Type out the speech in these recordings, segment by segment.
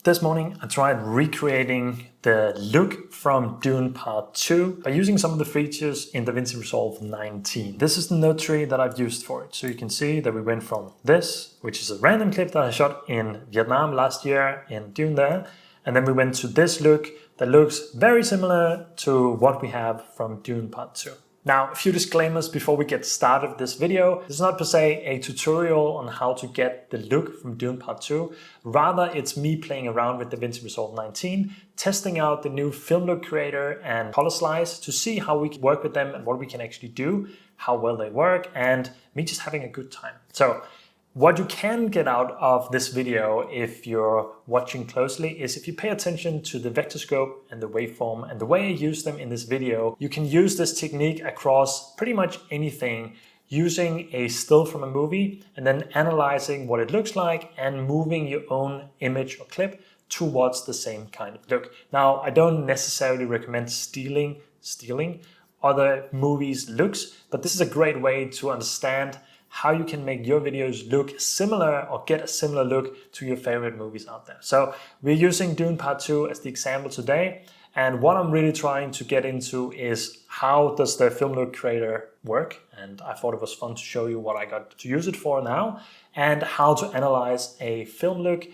This morning I tried recreating the look from Dune Part 2 by using some of the features in DaVinci Resolve 19. This is the node tree that I've used for it. So you can see that we went from this, which is a random clip that I shot in Vietnam last year in Dune there, and then we went to this look that looks very similar to what we have from Dune Part 2. Now, a few disclaimers before we get started with this video. This is not per se a tutorial on how to get the look from Dune Part 2. Rather, it's me playing around with DaVinci Resolve 19, testing out the new Film Look Creator and ColorSlice to see how we can work with them and what we can actually do, how well they work, and me just having a good time. So, what you can get out of this video if you're watching closely is if you pay attention to the vector scope and the waveform and the way I use them in this video, you can use this technique across pretty much anything using a still from a movie and then analyzing what it looks like and moving your own image or clip towards the same kind of look. Now, I don't necessarily recommend stealing other movies' looks, but this is a great way to understand how you can make your videos look similar or get a similar look to your favorite movies out there. So we're using Dune Part 2 as the example today. And what I'm really trying to get into is how does the Film Look Creator work? And I thought it was fun to show you what I got to use it for now and how to analyze a film look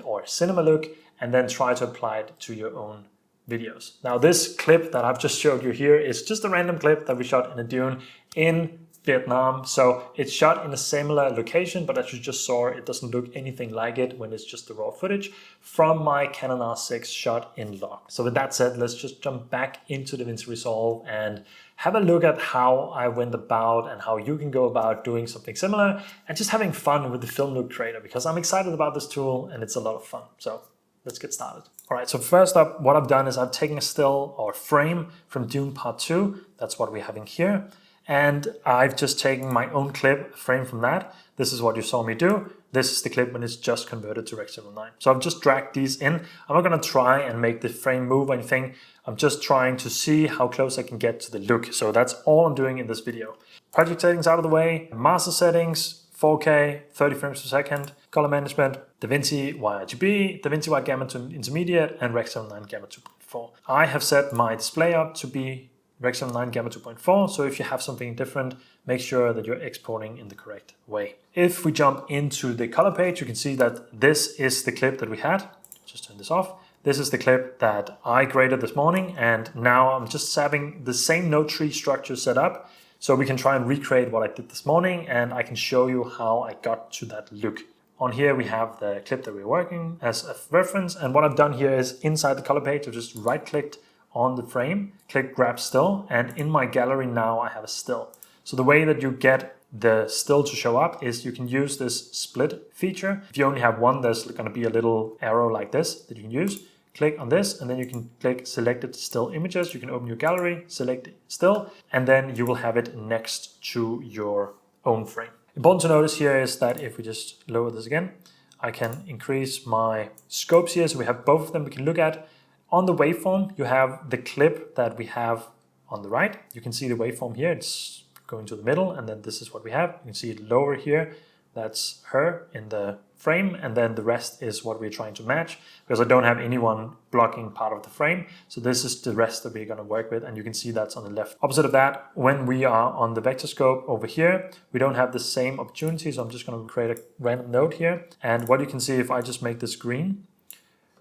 or cinema look and then try to apply it to your own videos. Now this clip that I've just showed you here is just a random clip that we shot in a dune in Vietnam. So it's shot in a similar location, but as you just saw, it doesn't look anything like it when it's just the raw footage from my Canon R6 shot in log. So with that said, let's just jump back into DaVinci Resolve and have a look at how I went about and how you can go about doing something similar and just having fun with the Film Look Creator because I'm excited about this tool and it's a lot of fun. So let's get started. All right, so first up, what I've done is I've taken a still or frame from Dune Part 2. That's what we're having here. And I've just taken my own clip frame from that. This is what you saw me do. This is the clip when it's just converted to Rec. 709. So I've just dragged these in. I'm not going to try and make the frame move or anything. I'm just trying to see how close I can get to the look. So that's all I'm doing in this video. Project settings out of the way, master settings, 4K, 30 frames per second, color management, DaVinci YRGB, DaVinci Wide Gamma to Intermediate, and Rec. 709 Gamma 2.4. I have set my display up to be Rec. 709 Gamma 2.4, so if you have something different, make sure that you're exporting in the correct way. If we jump into the color page, you can see that this is the clip that we had. Just turn this off. This is the clip that I graded this morning, and now I'm just having the same node tree structure set up, so we can try and recreate what I did this morning, and I can show you how I got to that look. On here we have the clip that we're working as a reference, and what I've done here is inside the color page, I've just right-clicked on the frame, click grab still, and in my gallery now I have a still. So the way that you get the still to show up is you can use this split feature. If you only have one, there's going to be a little arrow like this that you can use. Click on this and then you can click selected still images. You can open your gallery, select still, and then you will have it next to your own frame. Important to notice here is that if we just lower this again, I can increase my scopes here. So we have both of them we can look at. On the waveform, you have the clip that we have on the right. You can see the waveform here. It's going to the middle, and then this is what we have. You can see it lower here. That's her in the frame, and then the rest is what we're trying to match because I don't have anyone blocking part of the frame. So this is the rest that we're going to work with, and you can see that's on the left. Opposite of that, when we are on the vector scope over here, we don't have the same opportunity, so I'm just going to create a random node here. And what you can see if I just make this green,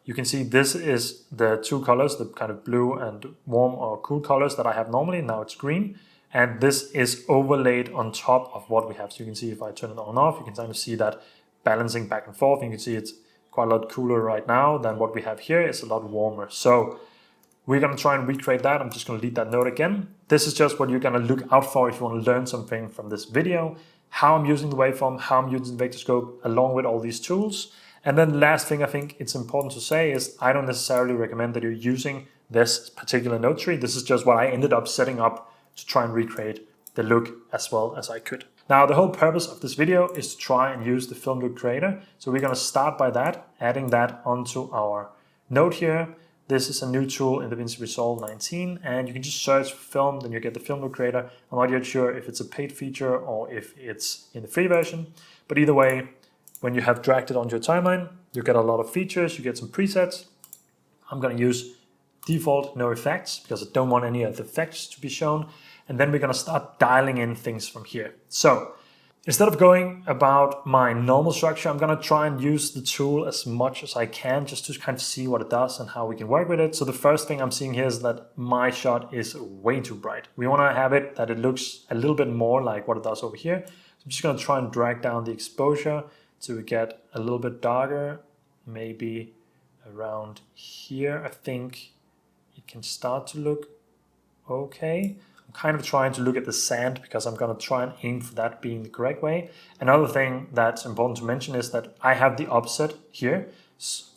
you can see this is the two colors, the kind of blue and warm or cool colors that I have normally. Now it's green. And this is overlaid on top of what we have. So you can see if I turn it on and off, you can kind of see that balancing back and forth. And you can see it's quite a lot cooler right now than what we have here. It's a lot warmer. So we're going to try and recreate that. I'm just going to delete that node again. This is just what you're going to look out for if you want to learn something from this video. How I'm using the waveform, how I'm using the vector scope along with all these tools. And then the last thing I think it's important to say is I don't necessarily recommend that you're using this particular node tree. This is just what I ended up setting up to try and recreate the look as well as I could. Now, the whole purpose of this video is to try and use the Film Look Creator. So we're going to start by that, adding that onto our node here. This is a new tool in DaVinci Resolve 19, and you can just search for film, then you get the Film Look Creator. I'm not yet sure if it's a paid feature or if it's in the free version, but either way, when you have dragged it onto your timeline, you get a lot of features, you get some presets. I'm going to use default no effects because I don't want any of the effects to be shown. And then we're going to start dialing in things from here. So instead of going about my normal structure, I'm going to try and use the tool as much as I can just to kind of see what it does and how we can work with it. So the first thing I'm seeing here is that my shot is way too bright. We want to have it that it looks a little bit more like what it does over here. So I'm just going to try and drag down the exposure so we get a little bit darker, maybe around here. I think it can start to look okay. I'm kind of trying to look at the sand because I'm going to try and aim for that being the correct way. Another thing that's important to mention is that I have the opposite here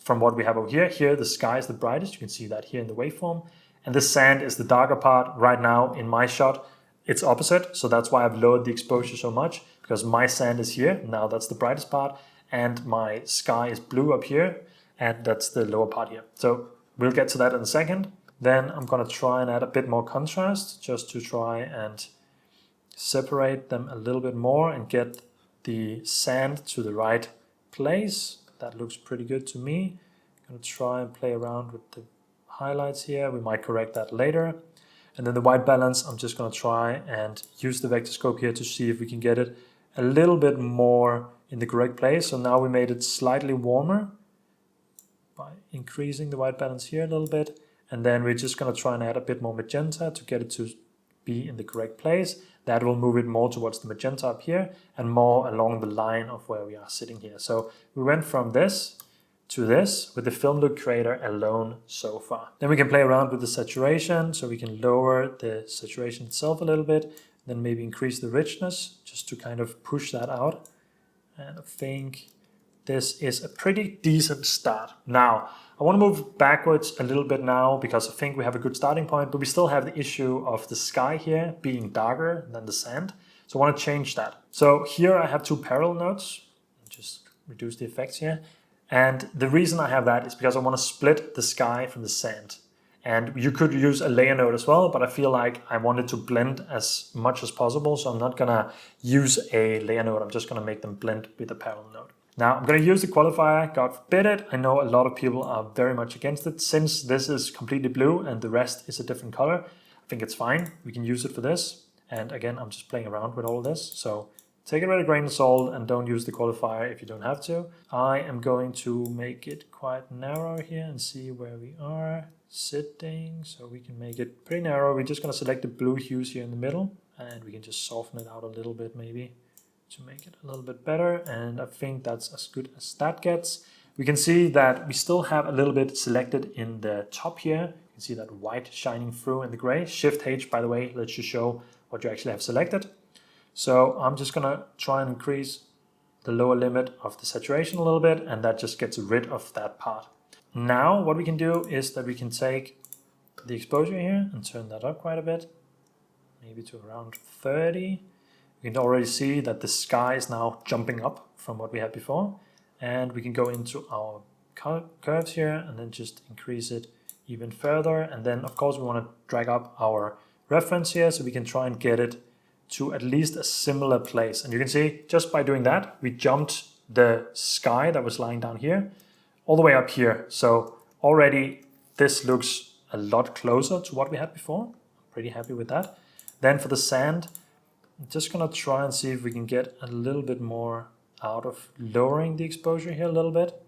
from what we have over here. Here the sky is the brightest, you can see that here in the waveform, and the sand is the darker part. Right now in my shot it's opposite, so that's why I've lowered the exposure so much, because my sand is here, now that's the brightest part, and my sky is blue up here, and that's the lower part here. So we'll get to that in a second. Then I'm going to try and add a bit more contrast just to try and separate them a little bit more and get the sand to the right place. That looks pretty good to me. I'm going to try and play around with the highlights here. We might correct that later. And then the white balance, I'm just going to try and use the vector scope here to see if we can get it a little bit more in the correct place. So now we made it slightly warmer by increasing the white balance here a little bit. And then we're just going to try and add a bit more magenta to get it to be in the correct place. That will move it more towards the magenta up here and more along the line of where we are sitting here. So we went from this to this with the film look creator alone so far. Then we can play around with the saturation, so we can lower the saturation itself a little bit, then maybe increase the richness just to kind of push that out. And I think this is a pretty decent start. Now, I want to move backwards a little bit now because I think we have a good starting point, but we still have the issue of the sky here being darker than the sand. So I want to change that. So here I have two parallel nodes. Just reduce the effects here. And the reason I have that is because I want to split the sky from the sand. And you could use a layer node as well, but I feel like I wanted to blend as much as possible. So I'm not going to use a layer node. I'm just going to make them blend with a parallel node. Now I'm going to use the qualifier, God forbid it. I know a lot of people are very much against it. Since this is completely blue and the rest is a different color, I think it's fine. We can use it for this. And again, I'm just playing around with all this. So take it with a grain of salt and don't use the qualifier if you don't have to. I am going to make it quite narrow here and see where we are sitting. So we can make it pretty narrow. We're just going to select the blue hues here in the middle and we can just soften it out a little bit maybe to make it a little bit better, and I think that's as good as that gets. We can see that we still have a little bit selected in the top here. You can see that white shining through in the gray. Shift H, by the way, lets you show what you actually have selected. So I'm just gonna try and increase the lower limit of the saturation a little bit, and that just gets rid of that part. Now what we can do is that we can take the exposure here and turn that up quite a bit, maybe to around 30. You can already see that the sky is now jumping up from what we had before, and we can go into our curves here and then just increase it even further. And then of course we want to drag up our reference here so we can try and get it to at least a similar place. And you can see just by doing that, we jumped the sky that was lying down here all the way up here. So already this looks a lot closer to what we had before. I'm pretty happy with that. Then for the sand, I'm just going to try and see if we can get a little bit more out of lowering the exposure here a little bit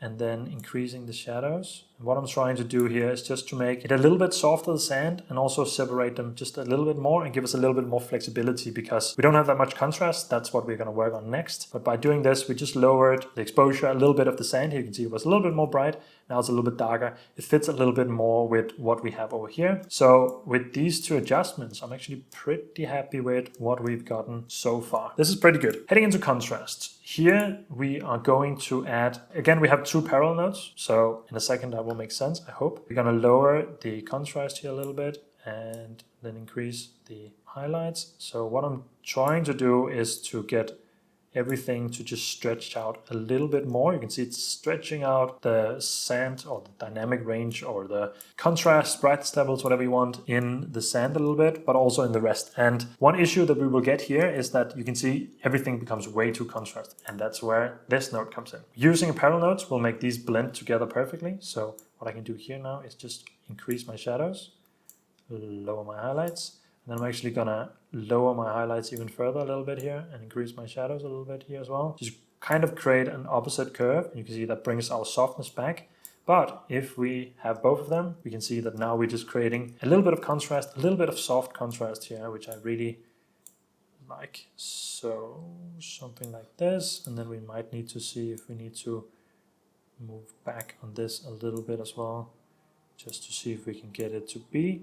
and then increasing the shadows. And what I'm trying to do here is just to make it a little bit softer, the sand, and also separate them just a little bit more and give us a little bit more flexibility because we don't have that much contrast. That's what we're going to work on next. But by doing this, we just lowered the exposure a little bit of the sand. Here you can see it was a little bit more bright. Now it's a little bit darker. It fits a little bit more with what we have over here. So with these two adjustments, I'm actually pretty happy with what we've gotten so far. This is pretty good. Heading into contrasts. Here we are going to add, again, we have two parallel nodes. So in a second that will make sense, I hope. We're going to lower the contrast here a little bit and then increase the highlights. So what I'm trying to do is to get everything to just stretch out a little bit more. You can see it's stretching out the sand or the dynamic range or the contrast, brightness levels, whatever you want in the sand a little bit, but also in the rest. And one issue that we will get here is that you can see everything becomes way too contrasted, and that's where this node comes in. Using parallel nodes will make these blend together perfectly. So what I can do here now is just increase my shadows, lower my highlights, and then I'm actually gonna lower my highlights even further a little bit here and increase my shadows a little bit here as well. Just kind of create an opposite curve. You can see that brings our softness back. But if we have both of them, we can see that now we're just creating a little bit of contrast, a little bit of soft contrast here, which I really like. So something like this, and then we might need to see if we need to move back on this a little bit as well, just to see if we can get it to be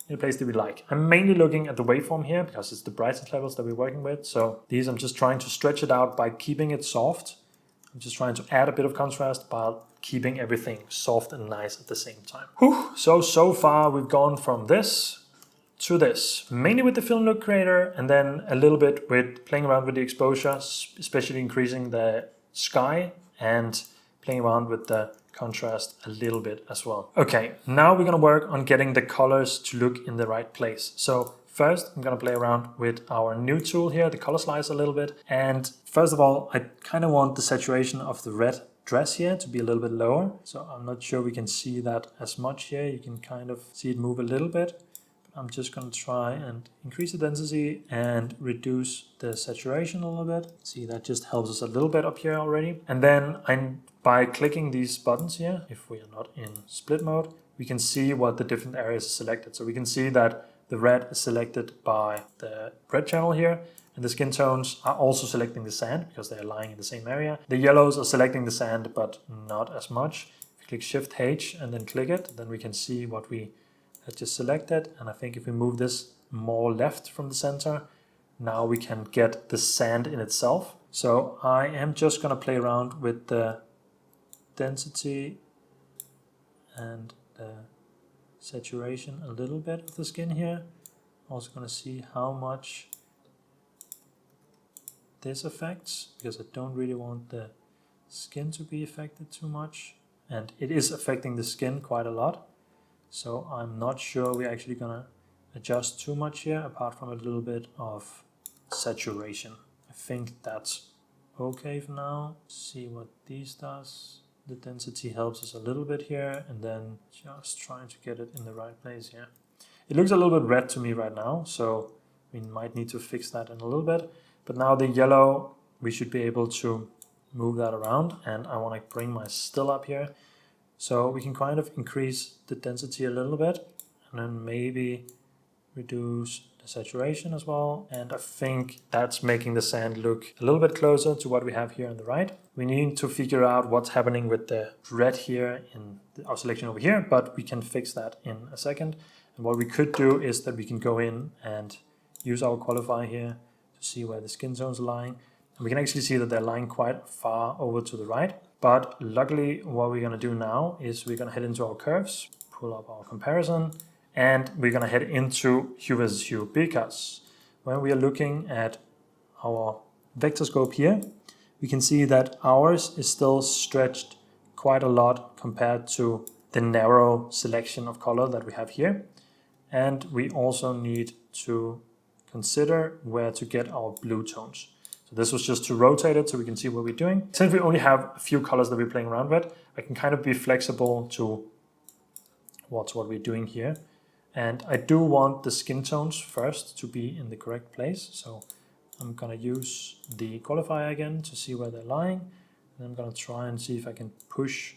in a place that we like. I'm mainly looking at the waveform here because it's the brightness levels that we're working with. So these I'm just trying to stretch it out by keeping it soft. I'm just trying to add a bit of contrast while keeping everything soft and nice at the same time. Whew. So far we've gone from this to this, mainly with the film look creator, and then a little bit with playing around with the exposure, especially increasing the sky and playing around with the contrast a little bit as well. Okay, now we're gonna work on getting the colors to look in the right place. So first, I'm gonna play around with our new tool here, the ColorSlice a little bit. And first of all, I kind of want the saturation of the red dress here to be a little bit lower. So I'm not sure we can see that as much here. You can kind of see it move a little bit. I'm just going to try and increase the density and reduce the saturation a little bit. See, that just helps us a little bit up here already. And then by clicking these buttons here, if we are not in split mode, we can see what the different areas are selected. So we can see that the red is selected by the red channel here, and the skin tones are also selecting the sand because they are lying in the same area. The yellows are selecting the sand, but not as much. If we click Shift H and then click it, then we can see what we just selected. And I think if we move this more left from the center, now we can get the sand in itself. So I am just going to play around with the density and the saturation a little bit of the skin here. Also going to see how much this affects, because I don't really want the skin to be affected too much, and it is affecting the skin quite a lot. So I'm not sure we're actually gonna adjust too much here, apart from a little bit of saturation. I think that's okay for now. See what these does. The density helps us a little bit here, and then just trying to get it in the right place here. It looks a little bit red to me right now, so we might need to fix that in a little bit. But now the yellow, we should be able to move that around, and I want to bring my still up here. So we can kind of increase the density a little bit, and then maybe reduce the saturation as well. And I think that's making the sand look a little bit closer to what we have here on the right. We need to figure out what's happening with the red here in our selection over here, but we can fix that in a second. And what we could do is that we can go in and use our qualifier here to see where the skin tones are lying. And we can actually see that they're lying quite far over to the right. But luckily, what we're going to do now is we're going to head into our curves, pull up our comparison, and we're going to head into Hue versus Hue, because when we are looking at our vector scope here, we can see that ours is still stretched quite a lot compared to the narrow selection of color that we have here. And we also need to consider where to get our blue tones. So this was just to rotate it so we can see what we're doing. Since we only have a few colors that we're playing around with, I can kind of be flexible to what we're doing here. And I do want the skin tones first to be in the correct place. So I'm going to use the qualifier again to see where they're lying. And I'm going to try and see if I can push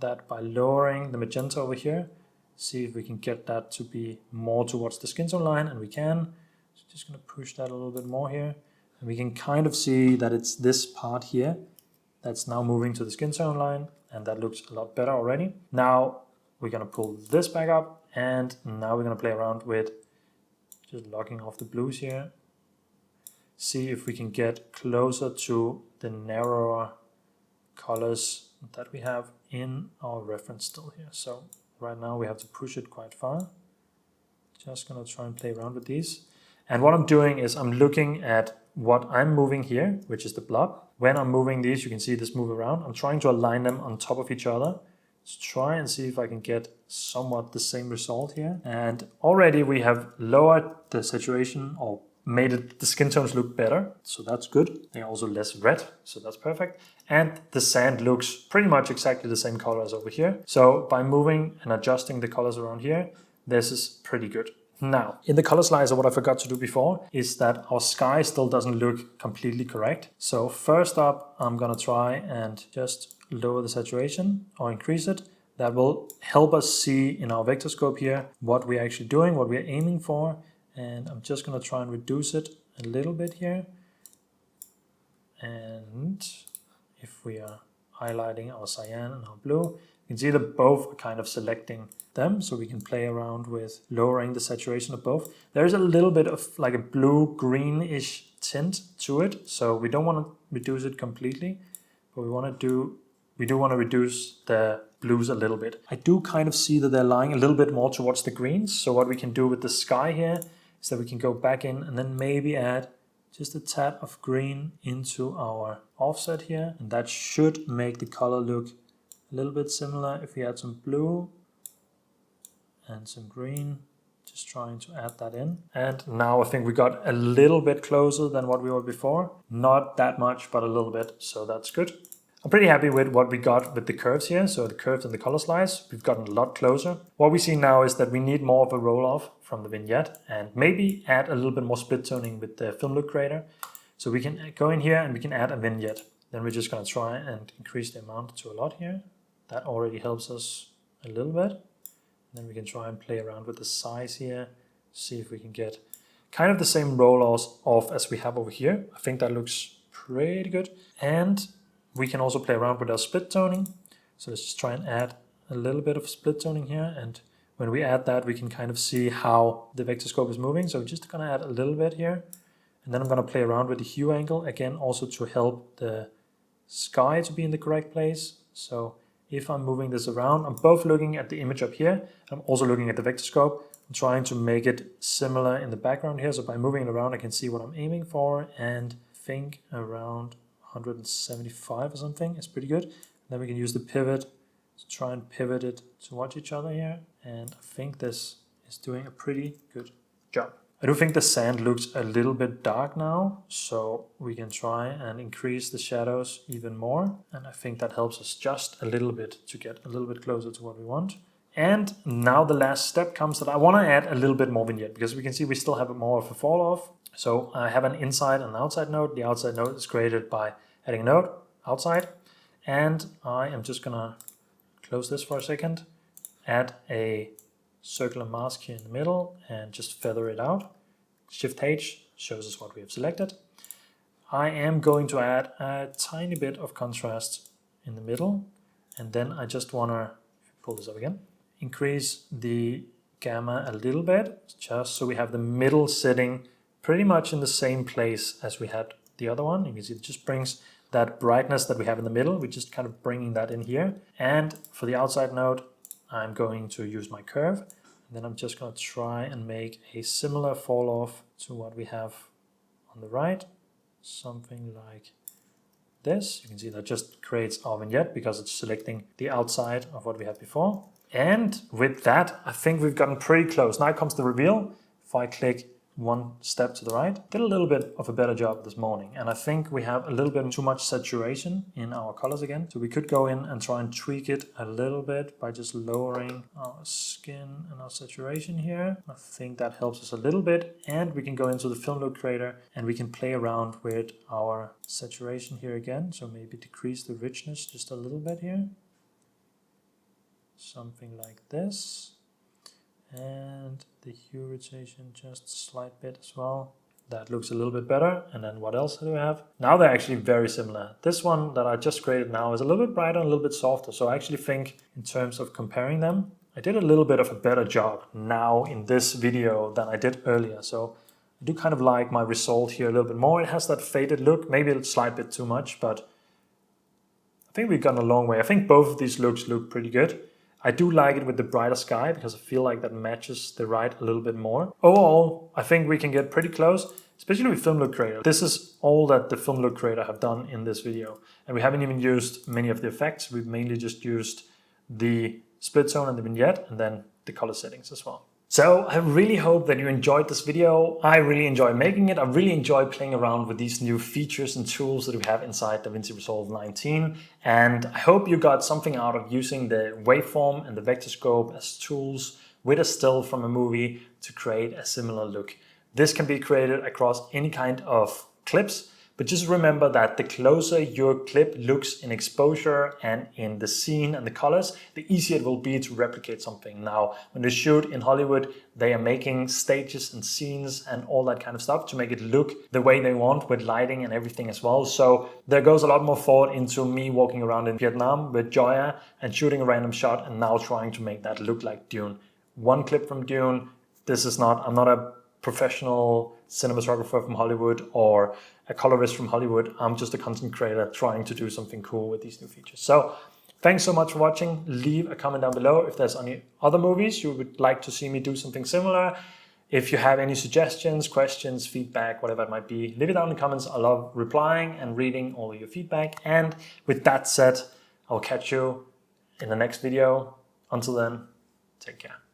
that by lowering the magenta over here. See if we can get that to be more towards the skin tone line, and we can. So just going to push that a little bit more here. And we can kind of see that it's this part here that's now moving to the skin tone line, and that looks a lot better already. Now we're going to pull this back up, and now we're going to play around with just locking off the blues here. See if we can get closer to the narrower colors that we have in our reference still here. So right now we have to push it quite far. Just going to try and play around with these. And what I'm doing is I'm looking at what I'm moving here, which is the blob. When I'm moving these, you can see this move around. I'm trying to align them on top of each other. Let's try and see if I can get somewhat the same result here. And already we have lowered the saturation or made the skin tones look better. So that's good. They're also less red, so that's perfect. And the sand looks pretty much exactly the same color as over here. So by moving and adjusting the colors around here, this is pretty good. Now, in the color slicer, what I forgot to do before is that our sky still doesn't look completely correct. So first up, I'm gonna try and just lower the saturation or increase it. That will help us see in our vector scope here what we're actually doing, what we're aiming for. And I'm just gonna try and reduce it a little bit here. And if we are highlighting our cyan and our blue, you can see that both are kind of selecting them, so we can play around with lowering the saturation of both. There's a little bit of like a blue-greenish tint to it, so we don't want to reduce it completely, but we do want to reduce the blues a little bit. I do kind of see that they're lying a little bit more towards the greens, so what we can do with the sky here is that we can go back in and then maybe add just a tad of green into our offset here, and that should make the color look a little bit similar. If we add some blue and some green, just trying to add that in. And now I think we got a little bit closer than what we were before. Not that much, but a little bit, so that's good. I'm pretty happy with what we got with the curves here. So the curves and the color slice, we've gotten a lot closer. What we see now is that we need more of a roll off from the vignette and maybe add a little bit more split toning with the film look creator. So we can go in here and we can add a vignette. Then we're just gonna try and increase the amount to a lot here. That already helps us a little bit. Then we can try and play around with the size here, see if we can get kind of the same roll off as we have over here. I think that looks pretty good. And we can also play around with our split toning. So let's just try and add a little bit of split toning here. And when we add that, we can kind of see how the vector scope is moving. So we're just gonna add a little bit here. And then I'm gonna play around with the hue angle, again, also to help the sky to be in the correct place. So if I'm moving this around, I'm both looking at the image up here. I'm also looking at the vector scope. I'm trying to make it similar in the background here. So by moving it around, I can see what I'm aiming for, and think around 175 or something is pretty good. And then we can use the pivot to try and pivot it towards each other here. And I think this is doing a pretty good job. I do think the sand looks a little bit dark now, so we can try and increase the shadows even more. And I think that helps us just a little bit to get a little bit closer to what we want. And now the last step comes that I want to add a little bit more vignette, because we can see we still have more of a fall off. So I have an inside and an outside node. The outside node is created by adding a node outside. And I am just gonna close this for a second, add a circular mask here in the middle and just feather it out. Shift H shows us what we have selected. I am going to add a tiny bit of contrast in the middle, and then I just want to pull this up again, increase the gamma a little bit, just so we have the middle sitting pretty much in the same place as we had the other one. You can see it just brings that brightness that we have in the middle. We're just kind of bringing that in here. And for the outside node, I'm going to use my curve. And then I'm just going to try and make a similar fall off to what we have on the right. Something like this. You can see that just creates our vignette because it's selecting the outside of what we had before. And with that, I think we've gotten pretty close. Now comes the reveal. If I click one step to the right, did a little bit of a better job this morning, and I think we have a little bit too much saturation in our colors again, so we could go in and try and tweak it a little bit by just lowering our skin and our saturation here. I think that helps us a little bit, and we can go into the film look creator and we can play around with our saturation here again, so maybe decrease the richness just a little bit here, something like this. And the hue rotation just a slight bit as well. That looks a little bit better. And then what else do we have? Now they're actually very similar. This one that I just created now is a little bit brighter and a little bit softer. So I actually think in terms of comparing them, I did a little bit of a better job now in this video than I did earlier. So I do kind of like my result here a little bit more. It has that faded look, maybe a slight bit too much, but I think we've gotten a long way. I think both of these looks look pretty good. I do like it with the brighter sky because I feel like that matches the right a little bit more. Overall, I think we can get pretty close. especially with Film Look Creator. This is all that the Film Look Creator have done in this video. And we haven't even used many of the effects. We've mainly just used the split zone and the vignette, and then the color settings as well. So I really hope that you enjoyed this video. I really enjoy making it. I really enjoy playing around with these new features and tools that we have inside DaVinci Resolve 19. And I hope you got something out of using the waveform and the vector scope as tools with a still from a movie to create a similar look. This can be created across any kind of clips, but just remember that the closer your clip looks in exposure and in the scene and the colors, the easier it will be to replicate something. Now, when they shoot in Hollywood, they are making stages and scenes and all that kind of stuff to make it look the way they want with lighting and everything as well. So there goes a lot more thought into me walking around in Vietnam with Joya and shooting a random shot and now trying to make that look like Dune. One clip from Dune. I'm not a professional cinematographer from Hollywood or a colorist from Hollywood. I'm just a content creator trying to do something cool with these new features. So thanks so much for watching. Leave a comment down below if there's any other movies you would like to see me do something similar. If you have any suggestions, questions, feedback, whatever it might be, leave it down in the comments. I love replying and reading all of your feedback. And with that said, I'll catch you in the next video. Until then, take care.